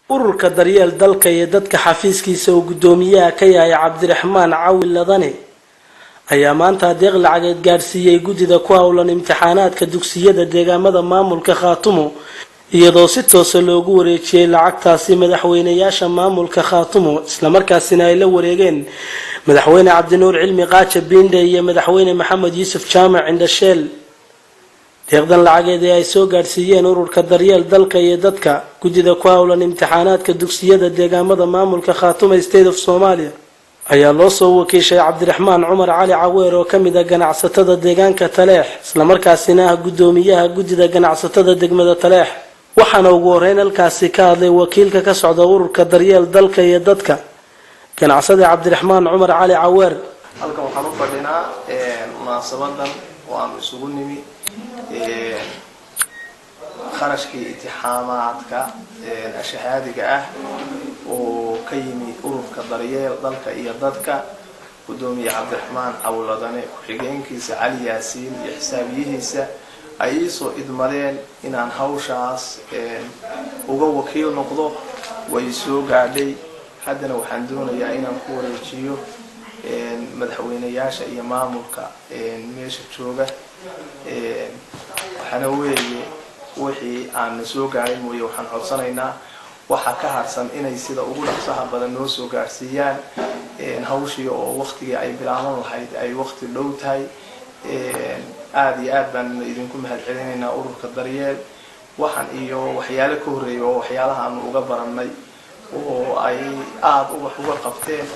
ururka daryeel dalka iyo dadka xafiiskiisa oo gudoomiyaha ka yahay Cabdiraxmaan Cawil Ladane ayaa maanta deeq lacageed gaarsiiyay gudida ku hawlan imtixaanaadka dugsiyada deegaamada maamulka Khaatumo iyadoo si toos ah loogu wareejiyay lacagtaasi madaxweynayaasha maamulka Khaatumo isla markaasina ay la wareegeen madaxweyne Cabdinuur Cilmi Qaache Binde iyo madaxweyne Maxamed Yuusuf Jaamac Indhasheel deeqdan lacageed ay soo gaarsiiyeen ururka daryeel dalka iyo dadka gudida ku hawlan imtixaanaadka dugsiyada deegaamada maamulka Khaatumo State of Somalia ayaa loo soo wakiishay Cabdiraxmaan Cumar Cali Caweer oo kamid ah ganacsatada deegaanka Taleex isla markaasina ah gudoomiyaha gudida ganacsatada degmada Taleex waxaana ugu horeyn halkaasi ka hadlay wakiilka ka socda ururka daryeel dalka iyo dadka ganacsada Cabdiraxmaan Cumar Cali Caweer halkan waxaan u fadhinaa munaasabadan oo aan isugu nimi kharashkii imtixaanaadka shahaadiga ah oo ka yimi ururka daryeel dalka iyo dadka gudoomiye Cabdiraxmaan Cawil Ladane ku-xigeenkiisa Cali Yaasiin iyo xisaabiyihiisa ay soo idmadeen inaan hawshaas uga wakiil noqdo way soo gaadhay haddana waxaan doonayaa inaan ku wareejiyo madaxweynayaasha iyo maamulka meesha jooga waxaana weeye wixii aan soo gaaray mooye waxaan codsanaynaa waxa ka harsan inay sida ugu dhaqsaha badan noo soo gaarsiiyaan hawshii oo waqtigii ay bilaaban lahayd ay waqti dhow tahay aad iyo aad baan idinku mahadcelinaynaa ururka daryeel waxaan iyo waxyaalo ka horeeyay oo waxyaalaha aan uga baranay oo ay aad uga qabteen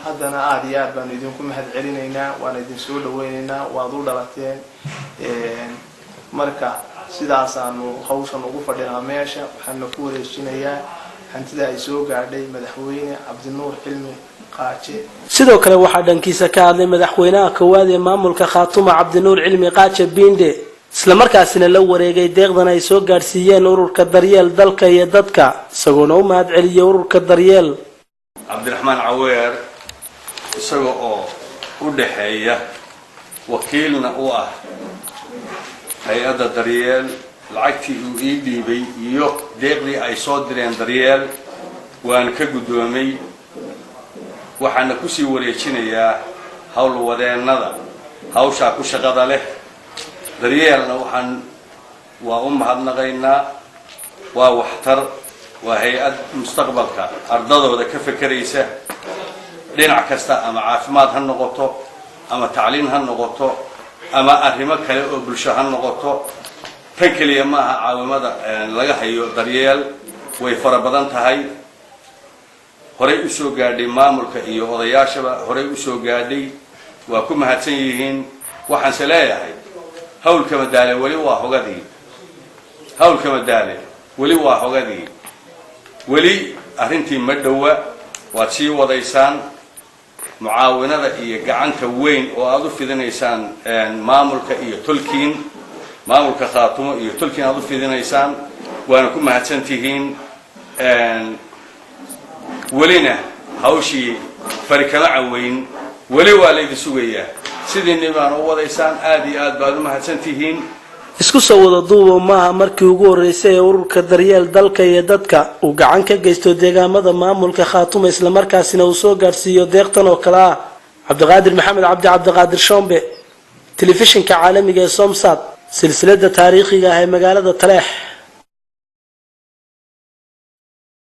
haddana aad iyo aad baan idinku mahadcelinaynaa waan idin soo dhaweynaynaa waad u dhalateen marka sidaas aanu hawshan ugu fadhinaa meesha waxaan ku wareejinayaa hantida ay soo gaadhay madaxweyne Cabdinuur Cilmi Qaache sidoo kale waxa dhankiisa ka hadlay madaxweynaha koowaad ee maamulka Khaatumo Cabdinuur Cilmi Qaache Binde isla markaasina la wareegay deeqdan ay soo gaarsiiyeen ururka daryeel dalka iyo dadka isagoo u mahad celiyay ururka daryeel Cabdiraxmaan Caweer isagoo oo u dhaxeeya wakiilna u ah hay'adda daryeel lacagtii uu ii dhiibay iyo deeqdii ay soo direen daryeel waan ka gudoomay waxaana ku sii wareejinayaa hawlwadeennada hawsha ku shaqada leh daryeelna waa u mahadnaqaynaa waa waxtar waa hay'ad mustaqbalka ardadooda ka fakaraysa dhinac kasta ama caafimaad ha noqoto ama tacliin ha noqoto ama arrimo kale oo bulsho ha noqoto tan kaliya ma aha caawimada laga hayo daryeel way fara badan tahay horay u soo gaadhay maamulka iyo odayaashaba horay u soo gaadhay waa ku mahadsan yihiin waxaan se leeyahay hawlka madaale wali waa hogadii hawlka madaale wali waa hogadii wali arrintii ma dhawa waad sii wadaysaan mucaawinada iyo gacanta weyn oo aad u fidinaysaan maamulka iyo tulkiin maamulka Khaatumo iyo tulkiin aad u fidinaysaan waana ku mahadsan tihiin walina hawshii farikala caweyn wali waa la idin sugayaa sidii nibaan u wadaysaan aad iyo aad baad u mahadsan tihiin isku soo wada duubo maaha markii ugu horeysay ururka daryeel dalka iyo dadka uu gacan ka geysto deegaamada maamulka Khaatumo isla markaasina uu soo gaarsiiyo deeqtan oo kala ah Cabdiqaadir Maxamed Cabdiqaadir Shombe telefishinka caalamiga ee Somsat silsilada taariikhiga ah ee magaalada Taleex.